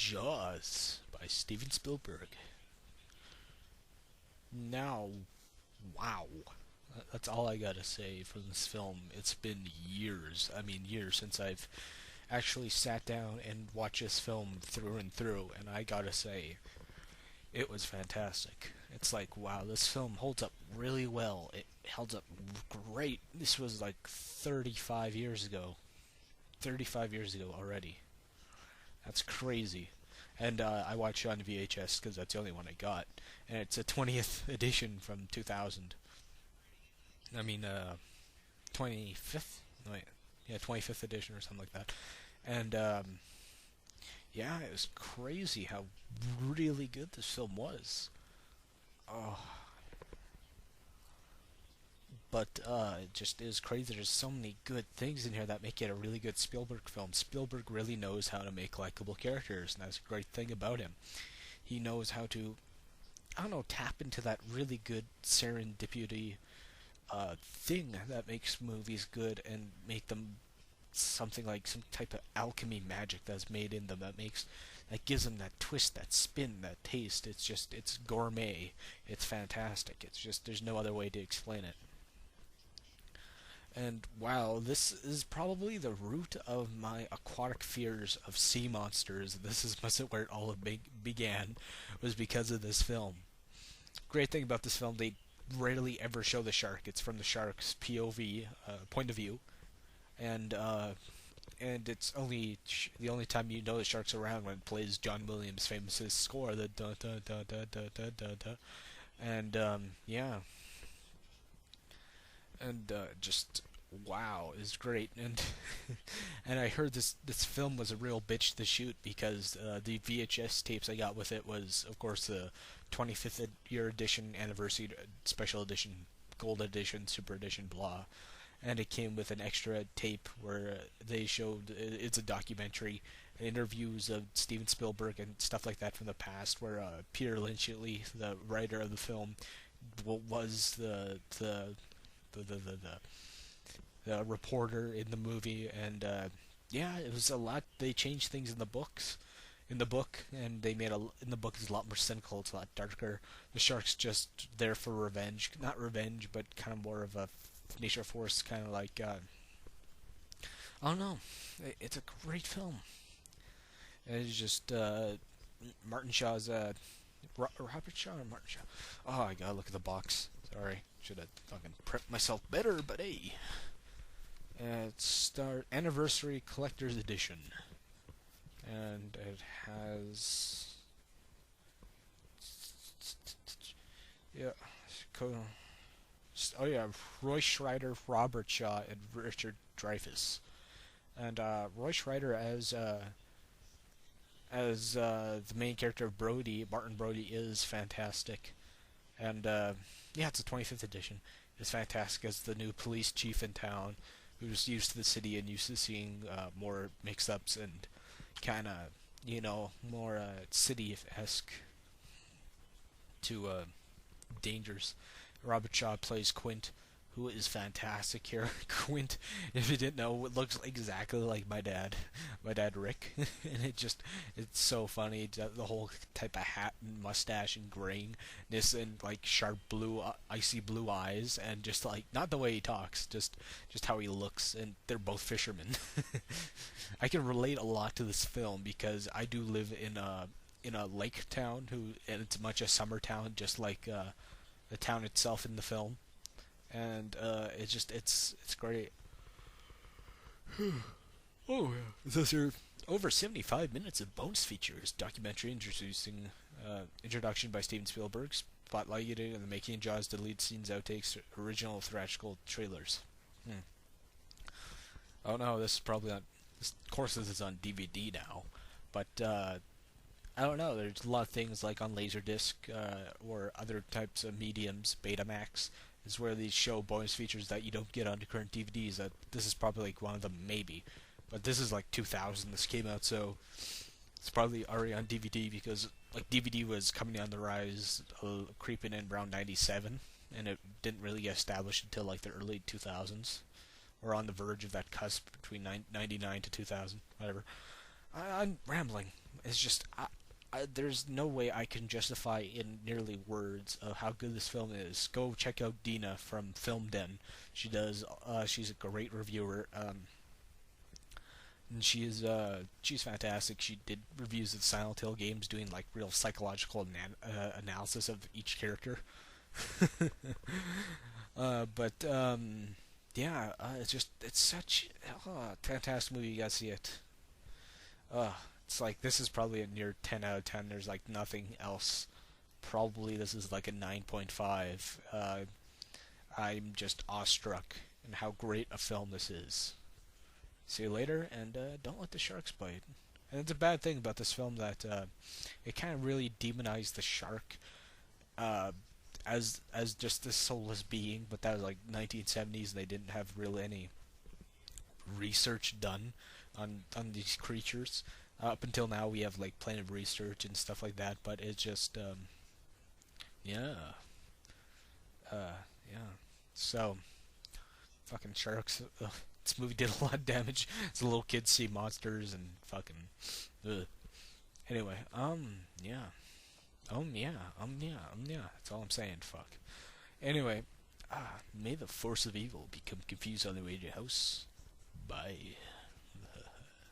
Jaws by Steven Spielberg. Now, wow. That's all I gotta say for this film. It's been years, years since I've actually sat down and watched this film through and through, and I gotta say, it was fantastic. It's like, wow, this film holds up really well. It held up great. This was like 35 years ago. 35 years ago already. That's crazy. And I watched it on VHS because that's the only one I got. And it's a 20th edition from 2000. 25th? No, wait. Yeah, 25th edition or something like that. And, yeah, it was crazy how really good this film was. Oh, but it just is crazy. There's so many good things in here that make it a really good Spielberg film. Spielberg really knows how to make likable characters, and that's a great thing about him. He knows how to, I don't know, tap into that really good serendipity thing that makes movies good and make them something like some type of alchemy magic that's made in them that gives them that twist, that spin, that taste. It's gourmet. It's fantastic. It's just there's no other way to explain it. And wow, this is probably the root of my aquatic fears of sea monsters. This is must where it all began, was because of this film. Great thing about this film, they rarely ever show the shark. It's from the shark's POV, point of view, and it's only the only time you know the shark's around when it plays John Williams' famous score, the da da da da da da da da, and yeah, and just wow, is great. And and I heard this film was a real bitch to shoot because the VHS tapes I got with it was, of course, the 25th year edition, anniversary special edition, gold edition, super edition, blah. And it came with an extra tape where they showed it's a documentary, interviews of Steven Spielberg and stuff like that from the past, where Peter Lynchley, the writer of the film, was the reporter in the movie, and yeah, it was a lot. They changed things in the books, and they made in the book is a lot more cynical. It's a lot darker. The shark's just there for revenge, not revenge, but kind of more of a nature force, kind of like I don't know. It's a great film. It's just Martin Shaw's Robert Shaw or Martin Shaw. Oh, I gotta look at the box. Sorry, should have fucking prepped myself better, but hey. It's our anniversary collector's edition, and it has yeah, oh yeah, Roy Scheider, Robert Shaw, and Richard Dreyfuss, and Roy Scheider as the main character of Brody, Martin Brody, is fantastic, and yeah, it's a 25th edition. It's fantastic as the new police chief in town, who's used to the city and used to seeing more mix-ups and kind of, more city-esque to dangers. Robert Shaw plays Quint, who is fantastic here. Quint, if you didn't know, it looks exactly like my dad Rick, and it's so funny. The whole type of hat and mustache and grayness and like sharp blue, icy blue eyes, and just like not the way he talks, just how he looks. And they're both fishermen. I can relate a lot to this film because I do live in a lake town, and it's much a summer town, just like the town itself in the film. And it's great. Oh yeah. It says here over 75 minutes of bonus features, documentary introducing introduction by Steven Spielberg, spotlighting and the making of Jaws, deleted scenes, outtakes, original theatrical trailers. Oh no, this is probably on. Of course, this is on DVD now, but I don't know. There's a lot of things like on Laserdisc or other types of mediums, Betamax, is where these show bonus features that you don't get on the current DVDs. This is probably like one of them, maybe. But this is like 2000 this came out, so it's probably already on DVD because like DVD was coming on the rise, creeping in around 97, and it didn't really get established until like the early 2000s. Or on the verge of that cusp between 99 to 2000, whatever. I'm rambling. It's just there's no way I can justify in nearly words of how good this film is. Go check out Dina from Film Den. She's a great reviewer. And she's fantastic. She did reviews of Silent Hill games, doing like real psychological analysis of each character. But yeah, it's such a fantastic movie. You gotta see it. It's like this is probably a near 10 out of 10. There's like nothing else. Probably this is like a 9.5. I'm just awestruck in how great a film this is. See you later, and don't let the sharks bite. And it's a bad thing about this film that it kind of really demonized the shark uh, as just this soulless being, but that was like 1970s, and they didn't have really any research done on these creatures. Up until now, we have like plenty of research and stuff like that, but it's just yeah, uh, yeah. So fucking sharks. Ugh. This movie did a lot of damage. As little kids see monsters and fucking. Ugh. Anyway, yeah. Yeah. That's all I'm saying. Fuck. Anyway, may the force of evil become confused on the way to your house. Bye.